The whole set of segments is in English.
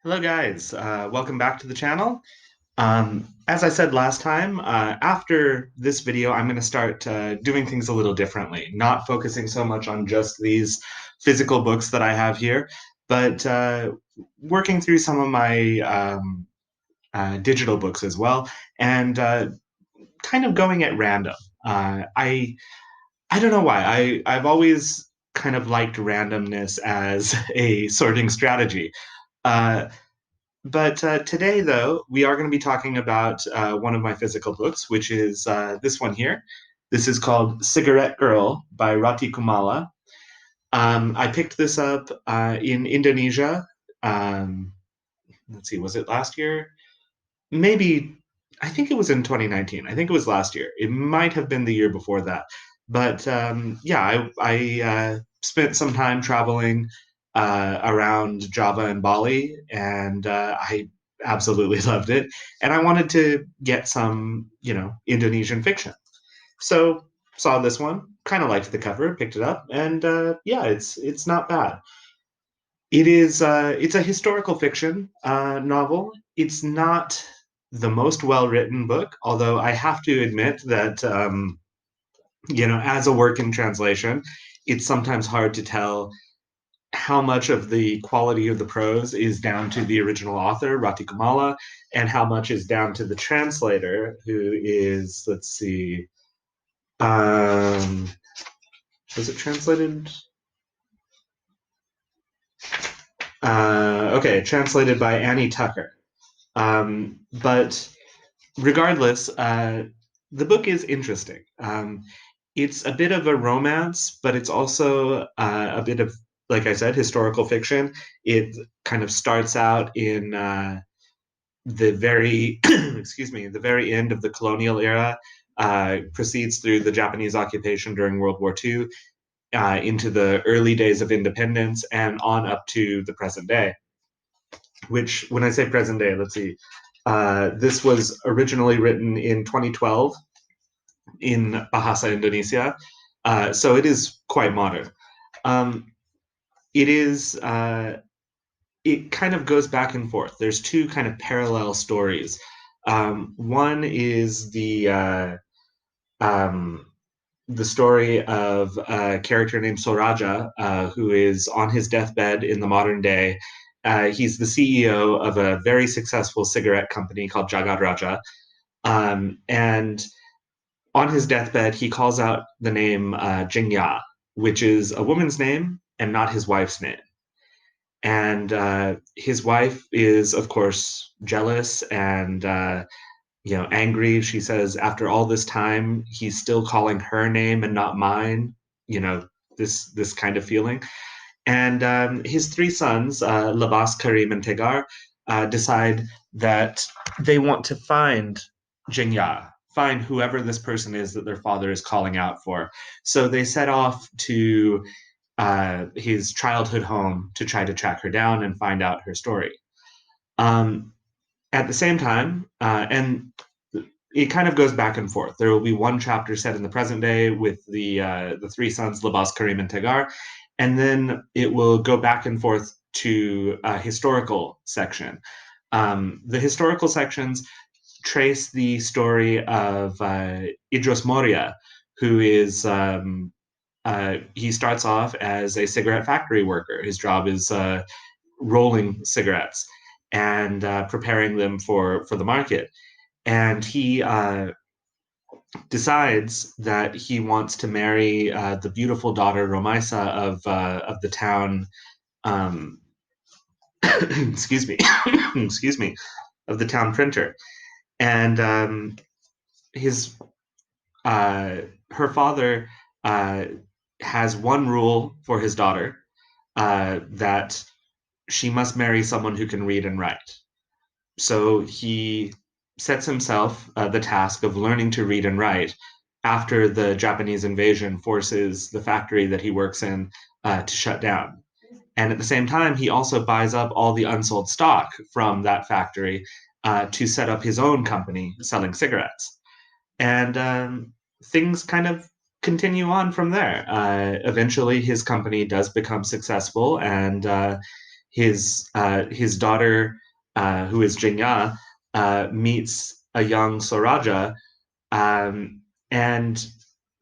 Hello guys, welcome back to the channel. As I said last time, after this video, I'm going to start doing things a little differently, not focusing so much on just these physical books that I have here, but working through some of my digital books as well, and kind of going at random. I don't know why. I've always kind of liked randomness as a sorting strategy. Uh, but today, though, we are going to be talking about one of my physical books, which is this one here. This is called Cigarette Girl by Ratih Kumala. I picked this up in Indonesia. Um, let's see, was it last year? Maybe, I think it was in 2019. I think it was last year. It might have been the year before that. But yeah, I spent some time traveling around Java and Bali, and I absolutely loved it. And I wanted to get some, Indonesian fiction. So saw this one, kind of liked the cover, picked it up, and yeah, it's not bad. It's a historical fiction novel. It's not the most well written book, although I have to admit that as a work in translation, it's sometimes hard to tell how much of the quality of the prose is down to the original author, Ratih Kumala, and how much is down to the translator, who is, let's see, um, was it translated? Okay, translated by Annie Tucker. But regardless, the book is interesting. It's a bit of a romance, but it's also a bit of, like I said, historical fiction. It kind of starts out in the very, excuse me, the very end of the colonial era, proceeds through the Japanese occupation during World War II, into the early days of independence, and on up to the present day. Which, when I say present day, let's see, this was originally written in 2012 in Bahasa Indonesia, so it is quite modern. Um, it is it kind of goes back and forth. There's two kind of parallel stories. One is um, the story of a character named Soraja, who is on his deathbed in the modern day. He's the CEO of a very successful cigarette company called Jagat Raja. And on his deathbed, he calls out the name Jingya, which is a woman's name and not his wife's name. And his wife is, of course, jealous and angry. She says, after all this time, he's still calling her name and not mine. You know, this kind of feeling. And his three sons, Labas, Karim, and Tegar, decide that they want to find Jingya, find whoever this person is that their father is calling out for. So they set off to his childhood home to try to track her down and find out her story. Um, at the same time, and it kind of goes back and forth. There will be one chapter set in the present day with the three sons, Labas, Karim, and Tegar, and then it will go back and forth to a historical section. The historical sections trace the story of Idros Moria, who is he starts off as a cigarette factory worker. His job is rolling cigarettes and preparing them for the market. And he decides that he wants to marry the beautiful daughter Romaisa of the town. Um, excuse me, excuse me, of the town printer, and his her father uh, has one rule for his daughter, that she must marry someone who can read and write. So he sets himself the task of learning to read and write after the Japanese invasion forces the factory that he works in to shut down. And at the same time, he also buys up all the unsold stock from that factory to set up his own company selling cigarettes. And things kind of continue on from there. Eventually, his company does become successful, and his daughter, who is Jinya, meets a young Soraja, and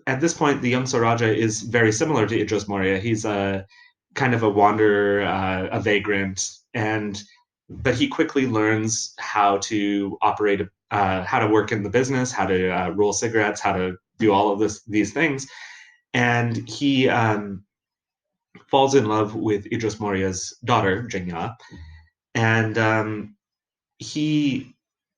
at this point, the young Soraja is very similar to Idris Moria. He's a kind of a wanderer, a vagrant, and but he quickly learns how to operate, how to work in the business, how to roll cigarettes, how to do all of these things, and he falls in love with Idris Moria's daughter, Jinya, and he,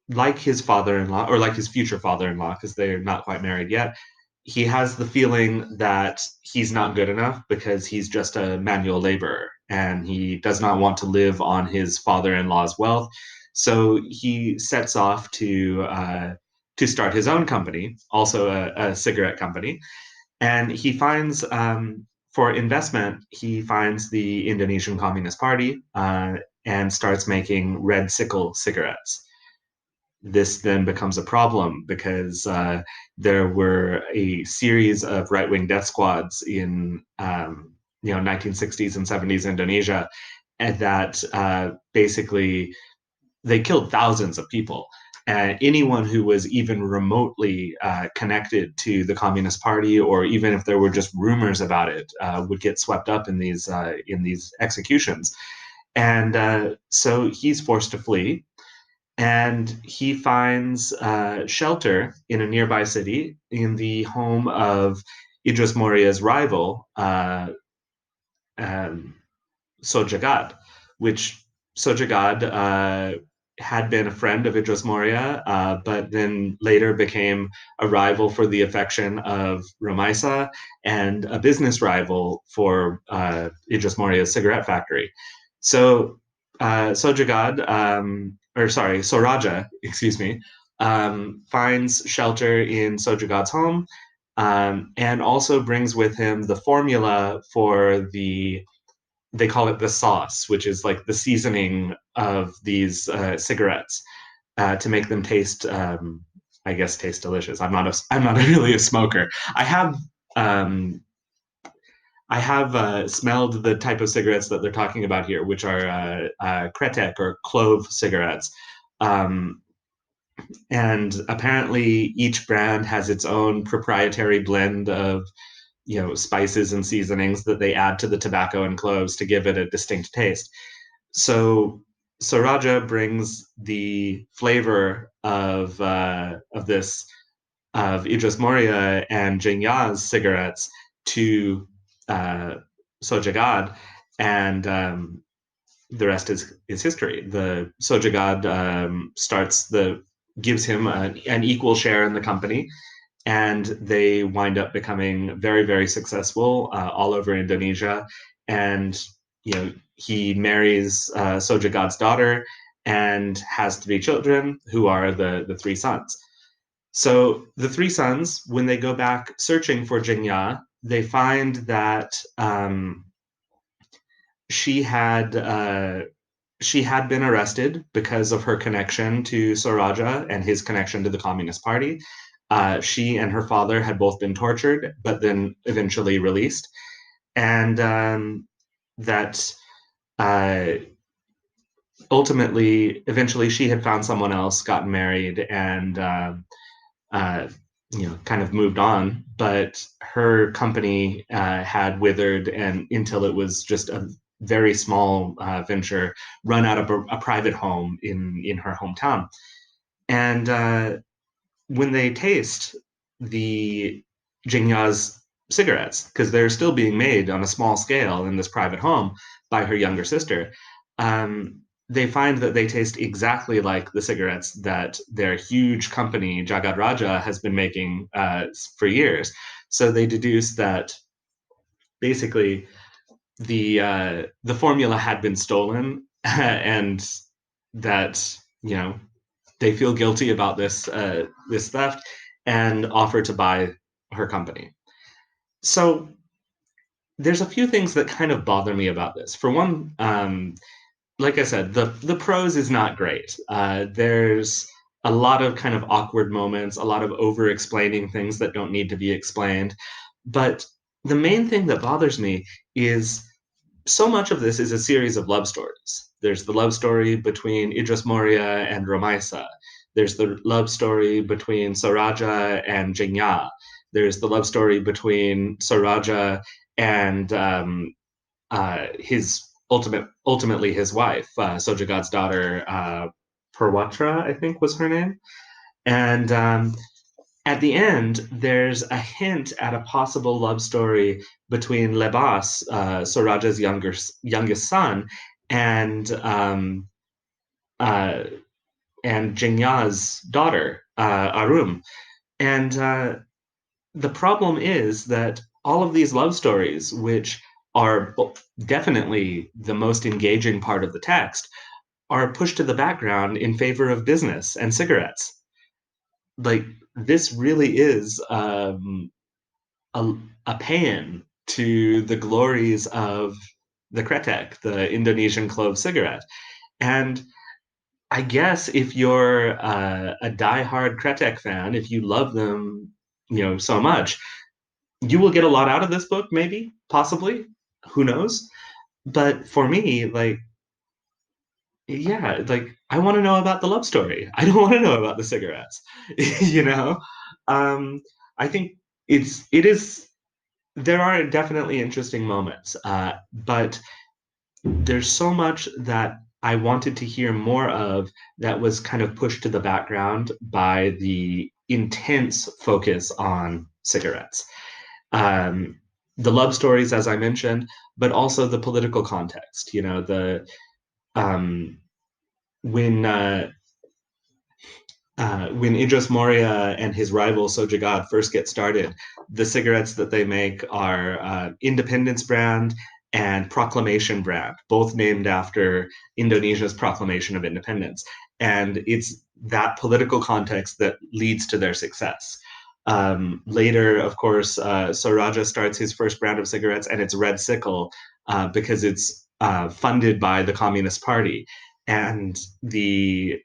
like his father-in-law, or like his future father-in-law, because they're not quite married yet, he has the feeling that he's not good enough because he's just a manual laborer and he does not want to live on his father-in-law's wealth. So he sets off to start his own company, also a cigarette company, and he finds, for investment, he finds the Indonesian Communist Party, and starts making red sickle cigarettes. This then becomes a problem because there were a series of right-wing death squads in 1960s and 70s Indonesia, and that basically they killed thousands of people. And anyone who was even remotely connected to the Communist Party, or even if there were just rumors about it, would get swept up in these executions. And so he's forced to flee, and he finds shelter in a nearby city in the home of Idris Moria's rival, um, Sojagad, which Sojagad had been a friend of Idris Moria, but then later became a rival for the affection of Ramaisa and a business rival for Idris Moria's cigarette factory. So Sojagad, or sorry, Soraja, excuse me, finds shelter in Sojagad's home, and also brings with him the formula for they call it the sauce, which is like the seasoning of these cigarettes to make them taste, I guess, taste delicious. I'm not really a smoker. Um, I have smelled the type of cigarettes that they're talking about here, which are kretek or clove cigarettes. Um, and apparently, each brand has its own proprietary blend of spices and seasonings that they add to the tobacco and cloves to give it a distinct taste. So Sriracha brings the flavor of Idris Moria and Jinya's cigarettes to uh, Sojagad, and the rest is history. The Sojagad starts the gives him an equal share in the company, and they wind up becoming very, very successful all over Indonesia. And he marries Sojagad's daughter and has three children, who are the three sons. So the three sons, when they go back searching for Jinya, they find that she had she had been arrested because of her connection to Soraja and his connection to the Communist Party. She and her father had both been tortured, but then eventually released, and that uh, eventually, she had found someone else, gotten married, and uh, kind of moved on. But her company had withered, and until it was just a very small venture run out of a private home in her hometown. And when they taste the Jinya's cigarettes, because they're still being made on a small scale in this private home by her younger sister, they find that they taste exactly like the cigarettes that their huge company, Jagad Raja, has been making for years. So they deduce that basically the formula had been stolen, and that they feel guilty about this theft and offer to buy her company. So there's a few things that kind of bother me about this. For one, like I said, the prose is not great. There's a lot of kind of awkward moments, a lot of over explaining things that don't need to be explained. But the main thing that bothers me is so much of this is a series of love stories. There's the love story between Idris Moria and Romaisa. There's the love story between Soraja and Jingya. There's the love story between Soraja and his ultimately his wife, Sojagad's daughter, Purwatra, I think was her name. And at the end, there's a hint at a possible love story between Lebas, Soraja's youngest son, and uh, and Jingya's daughter, Arum. And the problem is that all of these love stories, which are definitely the most engaging part of the text, are pushed to the background in favor of business and cigarettes. Like this really is a, a paean to the glories of the kretek, the Indonesian clove cigarette. And I guess if you're a diehard kretek fan, if you love them, so much, you will get a lot out of this book, maybe, possibly, who knows? But for me, like, yeah, like I want to know about the love story. I don't want to know about the cigarettes, you know. Um, I think it is there are definitely interesting moments, but there's so much that I wanted to hear more of that was kind of pushed to the background by the intense focus on cigarettes. Um, the love stories, as I mentioned, but also the political context. The um, when when Idris Moria and his rival Sojagad first get started, the cigarettes that they make are Independence brand and Proclamation brand, both named after Indonesia's proclamation of independence. And it's that political context that leads to their success. Later, of course, Soraja starts his first brand of cigarettes, and it's Red Sickle because it's funded by the Communist Party. And the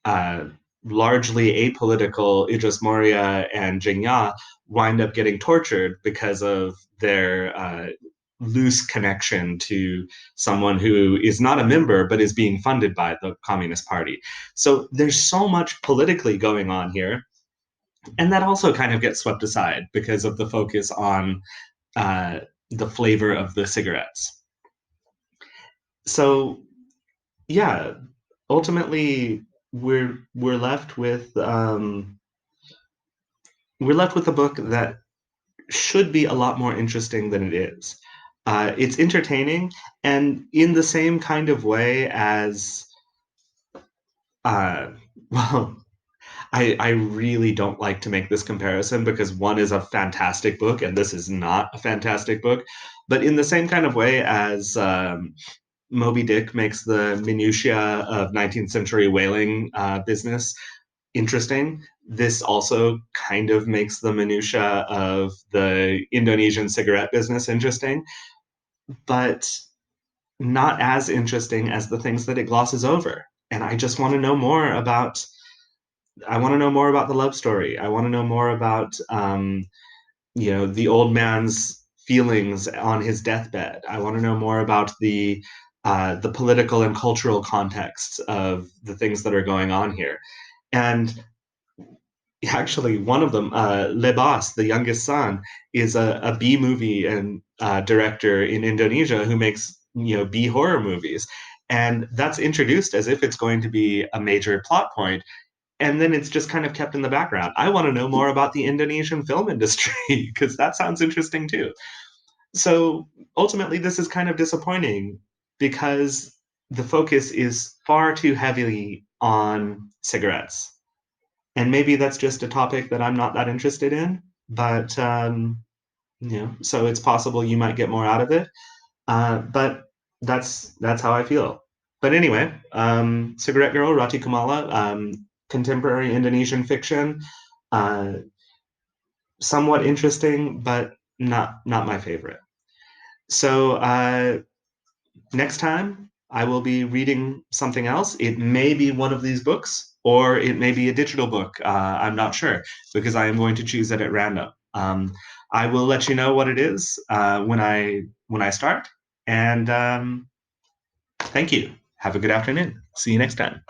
uh, largely apolitical Idris Moria and Jingya wind up getting tortured because of their loose connection to someone who is not a member but is being funded by the Communist Party. So there's so much politically going on here. And that also kind of gets swept aside because of the focus on uh, the flavor of the cigarettes. So yeah, ultimately we're left with a book that should be a lot more interesting than it is. It's entertaining, and in the same kind of way as uh, well, I really don't like to make this comparison because one is a fantastic book and this is not a fantastic book, but in the same kind of way as Moby Dick makes the minutiae of 19th century whaling business interesting. This also kind of makes the minutia of the Indonesian cigarette business interesting, but not as interesting as the things that it glosses over. And I just want to know more about. I want to know more about the love story. I want to know more about, the old man's feelings on his deathbed. I want to know more about the political and cultural contexts of the things that are going on here. And actually one of them, Lebas, the youngest son, is a B movie and director in Indonesia who makes B horror movies, and that's introduced as if it's going to be a major plot point, and then it's just kind of kept in the background. I want to know more about the Indonesian film industry because that sounds interesting too. So ultimately, this is kind of disappointing because the focus is far too heavily on cigarettes, and maybe that's just a topic that I'm not that interested in. But so it's possible you might get more out of it. But that's how I feel. But anyway, Cigarette Girl, Ratih Kumala, contemporary Indonesian fiction, uh, somewhat interesting, but not my favorite. So next time I will be reading something else. It may be one of these books, or it may be a digital book. I'm not sure because I am going to choose it at random. I will let you know what it is when I start. And thank you. Have a good afternoon. See you next time.